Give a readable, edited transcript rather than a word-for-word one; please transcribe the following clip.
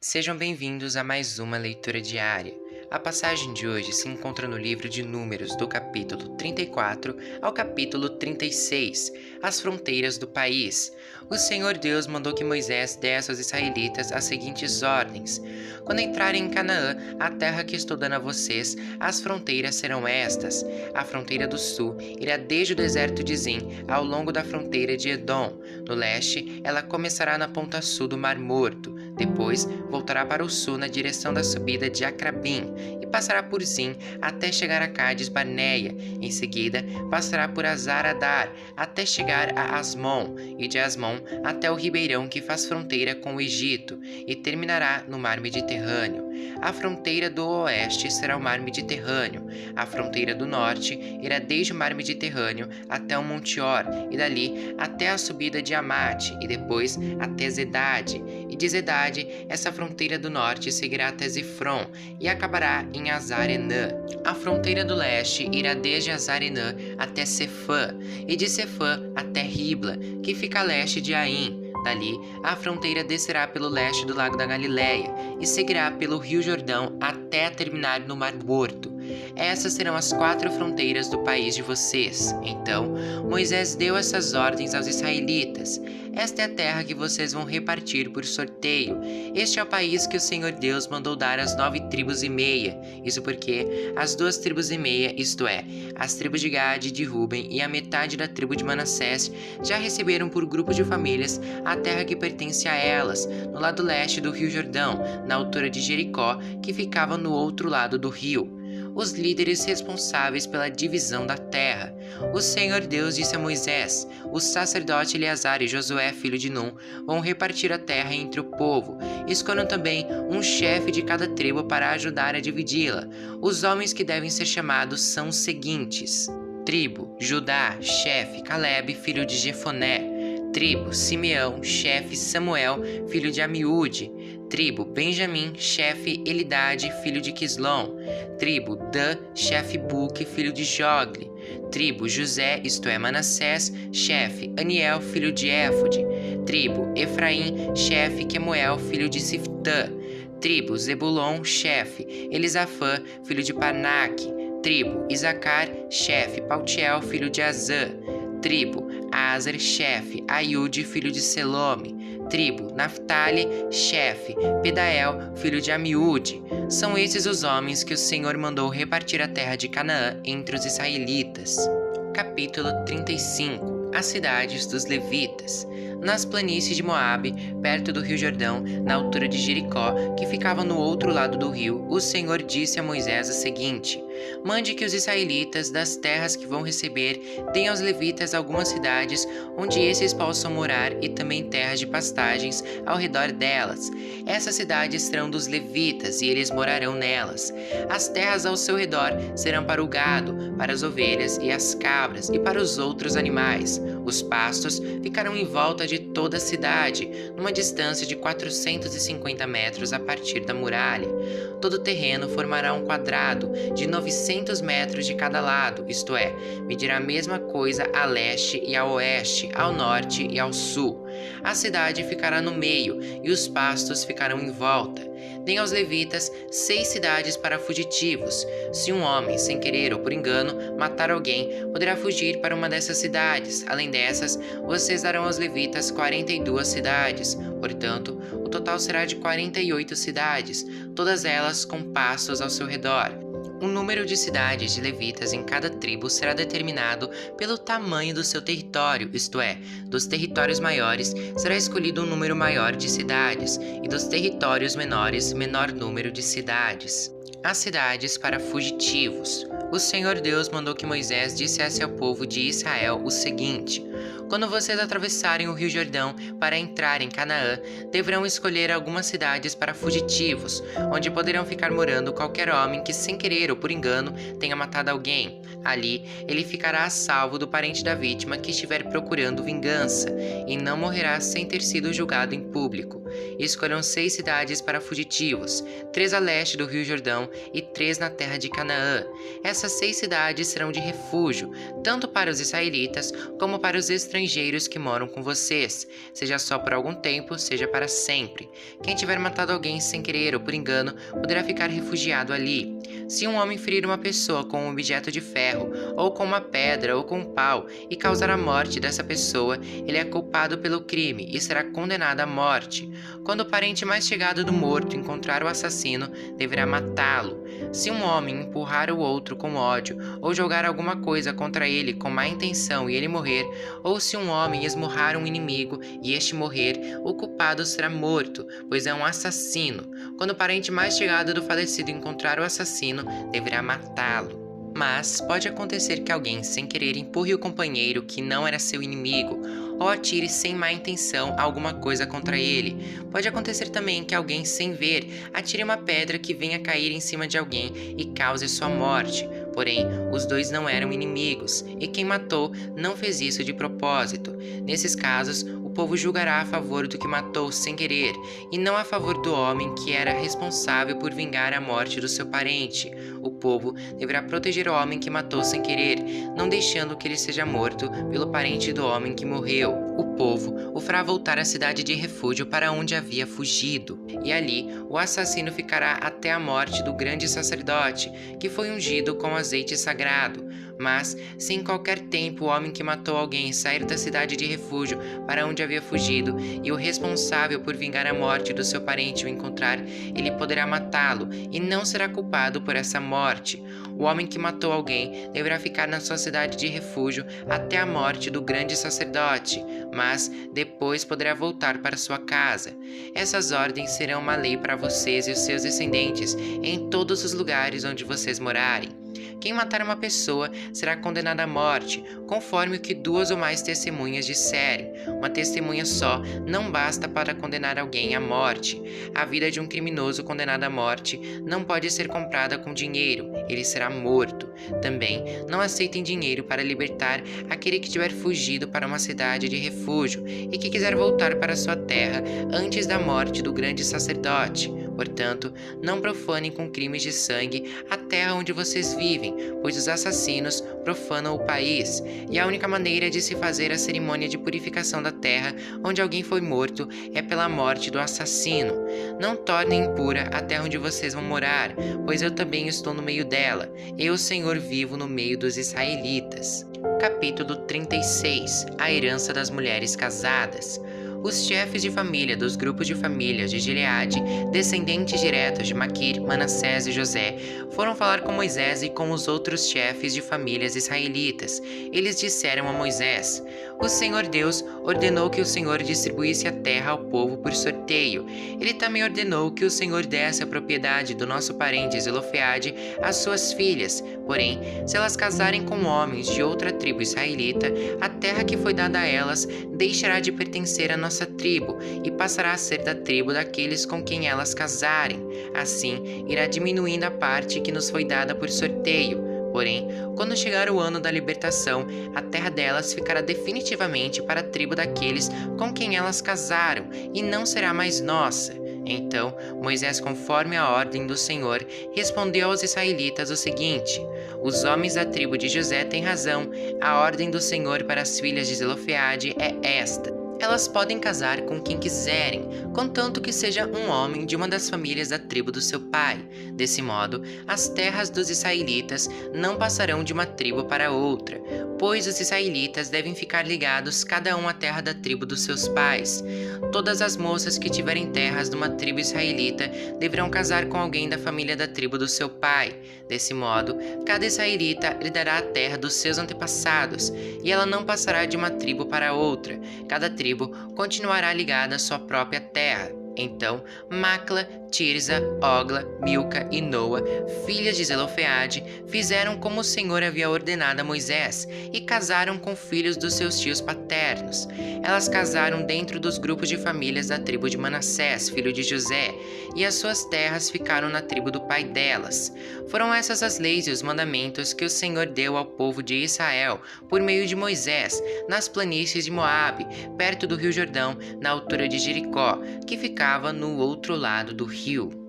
Sejam bem-vindos a mais uma leitura diária. A passagem de hoje se encontra no livro de Números, do capítulo 34 ao capítulo 36, as fronteiras do país. O Senhor Deus mandou que Moisés desse aos israelitas as seguintes ordens: quando entrarem em Canaã, a terra que estou dando a vocês, as fronteiras serão estas. A fronteira do sul irá desde o deserto de Zin ao longo da fronteira de Edom. No leste, ela começará na ponta sul do Mar Morto. Depois, voltará para o sul na direção da subida de Acrabim e passará por Zin até chegar a Cádiz Barneia. Em seguida, passará por Azar-Adar até chegar a Asmon e de Asmon até o ribeirão que faz fronteira com o Egito e terminará no Mar Mediterrâneo. A fronteira do oeste será o Mar Mediterrâneo. A fronteira do norte irá desde o Mar Mediterrâneo até o Monte Or e dali até a subida de Amate e depois até Zedade. E de Zedade, essa fronteira do norte seguirá até Zifron e acabará em Azar-Enã. A fronteira do leste irá desde Azar-Enã até Cefã e de Cefã até Ribla, que fica a leste de Aim. Dali, a fronteira descerá pelo leste do Lago da Galileia e seguirá pelo Rio Jordão até terminar no Mar Morto. Essas serão as 4 fronteiras do país de vocês. Então, Moisés deu essas ordens aos israelitas: esta é a terra que vocês vão repartir por sorteio. Este é o país que o Senhor Deus mandou dar às 9 tribos e meia. Isso porque as 2 tribos e meia, isto é, as tribos de Gade e de Ruben e a metade da tribo de Manassés, já receberam por grupos de famílias a terra que pertence a elas, no lado leste do Rio Jordão, na altura de Jericó, que ficava no outro lado do rio. Os líderes responsáveis pela divisão da terra. O Senhor Deus disse a Moisés: o sacerdote Eleazar e Josué, filho de Num, vão repartir a terra entre o povo. Escolham também um chefe de cada tribo para ajudar a dividi-la. Os homens que devem ser chamados são os seguintes: tribo Judá, chefe Caleb, filho de Jefoné. Tribo Simeão, chefe Samuel, filho de Amiúde. Tribo Benjamim, chefe Elidade, filho de Quislom. Tribo Dan, chefe Buque, filho de Jogli. Tribo José, isto é, Manassés, chefe Aniel, filho de Éfode. Tribo Efraim, chefe Quemuel, filho de Siftã. Tribo Zebulon, chefe Elisafã, filho de Parnaque. Tribo Isacar, chefe Paltiel, filho de Azã. Tribo Aser, chefe Aiude, filho de Selome. Tribo Naphtali, chefe Pedael, filho de Amiúde. São esses os homens que o Senhor mandou repartir a terra de Canaã entre os israelitas. Capítulo 35. As cidades dos levitas. Nas planícies de Moabe, perto do Rio Jordão, na altura de Jericó, que ficava no outro lado do rio, o Senhor disse a Moisés o seguinte: mande que os israelitas das terras que vão receber deem aos levitas algumas cidades onde esses possam morar e também terras de pastagens ao redor delas. Essas cidades serão dos levitas e eles morarão nelas. As terras ao seu redor serão para o gado, para as ovelhas e as cabras e para os outros animais. Os pastos ficarão em volta de toda a cidade, numa distância de 450 metros a partir da muralha. Todo o terreno formará um quadrado de 900 metros de cada lado, isto é, medirá a mesma coisa a leste e a oeste, ao norte e ao sul. A cidade ficará no meio e os pastos ficarão em volta. Deem aos levitas 6 cidades para fugitivos. Se um homem, sem querer ou por engano, matar alguém, poderá fugir para uma dessas cidades. Além dessas, vocês darão aos levitas 42 cidades. Portanto, o total será de 48 cidades, todas elas com pastos ao seu redor. O número de cidades de levitas em cada tribo será determinado pelo tamanho do seu território, isto é, dos territórios maiores será escolhido um número maior de cidades, e dos territórios menores, menor número de cidades. As cidades para fugitivos. O Senhor Deus mandou que Moisés dissesse ao povo de Israel o seguinte: quando vocês atravessarem o Rio Jordão para entrar em Canaã, deverão escolher algumas cidades para fugitivos, onde poderão ficar morando qualquer homem que sem querer ou por engano tenha matado alguém. Ali, ele ficará a salvo do parente da vítima que estiver procurando vingança, e não morrerá sem ter sido julgado em público. e escolham 6 cidades para fugitivos, 3 a leste do Rio Jordão e 3 na terra de Canaã. Essas 6 cidades serão de refúgio, tanto para os israelitas como para os estrangeiros que moram com vocês, seja só por algum tempo, seja para sempre. Quem tiver matado alguém sem querer ou por engano, poderá ficar refugiado ali. Se um homem ferir uma pessoa com um objeto de ferro, ou com uma pedra, ou com um pau, e causar a morte dessa pessoa, ele é culpado pelo crime e será condenado à morte. Quando o parente mais chegado do morto encontrar o assassino, deverá matá-lo. Se um homem empurrar o outro com ódio, ou jogar alguma coisa contra ele com má intenção e ele morrer, ou se um homem esmurrar um inimigo e este morrer, o culpado será morto, pois é um assassino. Quando o parente mais chegado do falecido encontrar o assassino, deverá matá-lo. Mas pode acontecer que alguém, sem querer, empurre o companheiro que não era seu inimigo, ou atire sem má intenção alguma coisa contra ele. Pode acontecer também que alguém, sem ver, atire uma pedra que venha cair em cima de alguém e cause sua morte. Porém, os dois não eram inimigos, e quem matou não fez isso de propósito. Nesses casos, o povo julgará a favor do que matou sem querer, e não a favor do homem que era responsável por vingar a morte do seu parente. O povo deverá proteger o homem que matou sem querer, não deixando que ele seja morto pelo parente do homem que morreu. O povo o fará voltar à cidade de refúgio para onde havia fugido, e ali o assassino ficará até a morte do grande sacerdote, que foi ungido com azeite sagrado. Mas, se em qualquer tempo o homem que matou alguém sair da cidade de refúgio para onde havia fugido, e o responsável por vingar a morte do seu parente o encontrar, ele poderá matá-lo, e não será culpado por essa morte. O homem que matou alguém deverá ficar na sua cidade de refúgio até a morte do grande sacerdote, mas depois poderá voltar para sua casa. Essas ordens serão uma lei para vocês e os seus descendentes em todos os lugares onde vocês morarem. Quem matar uma pessoa será condenado à morte, conforme o que 2 ou mais testemunhas disserem. Uma testemunha só não basta para condenar alguém à morte. A vida de um criminoso condenado à morte não pode ser comprada com dinheiro, ele será morto. Também não aceitem dinheiro para libertar aquele que tiver fugido para uma cidade de refúgio e que quiser voltar para sua terra antes da morte do grande sacerdote. Portanto, não profanem com crimes de sangue a terra onde vocês vivem, pois os assassinos profanam o país, e a única maneira de se fazer a cerimônia de purificação da terra onde alguém foi morto é pela morte do assassino. Não tornem impura a terra onde vocês vão morar, pois eu também estou no meio dela. Eu, Senhor, vivo no meio dos israelitas. Capítulo 36. A herança das mulheres casadas. Os chefes de família dos grupos de famílias de Gileade, descendentes diretos de Maquir, Manassés e José, foram falar com Moisés e com os outros chefes de famílias israelitas. Eles disseram a Moisés: "O Senhor Deus ordenou que o Senhor distribuísse a terra ao povo por sorteio. Ele também ordenou que o Senhor desse a propriedade do nosso parente Zelofeade às suas filhas. Porém, se elas casarem com homens de outra tribo israelita, a terra que foi dada a elas deixará de pertencer à nossa tribo e passará a ser da tribo daqueles com quem elas casarem. Assim, irá diminuindo a parte que nos foi dada por sorteio. Porém, quando chegar o ano da libertação, a terra delas ficará definitivamente para a tribo daqueles com quem elas casaram, e não será mais nossa." Então, Moisés, conforme a ordem do Senhor, respondeu aos israelitas o seguinte: "Os homens da tribo de José têm razão. A ordem do Senhor para as filhas de Zelofeade é esta: elas podem casar com quem quiserem, contanto que seja um homem de uma das famílias da tribo do seu pai. Desse modo, as terras dos israelitas não passarão de uma tribo para outra, pois os israelitas devem ficar ligados cada um à terra da tribo dos seus pais. Todas as moças que tiverem terras de uma tribo israelita deverão casar com alguém da família da tribo do seu pai. Desse modo, cada israelita herdará a terra dos seus antepassados, e ela não passará de uma tribo para outra. Cada tribo continuará ligada à sua própria terra." Então Macla, Tirza, Ogla, Milca e Noa, filhas de Zelofeade, fizeram como o Senhor havia ordenado a Moisés e casaram com filhos dos seus tios paternos. Elas casaram dentro dos grupos de famílias da tribo de Manassés, filho de José, e as suas terras ficaram na tribo do pai delas. Foram essas as leis e os mandamentos que o Senhor deu ao povo de Israel por meio de Moisés, nas planícies de Moabe, perto do rio Jordão, na altura de Jericó, que ficava no outro lado do rio.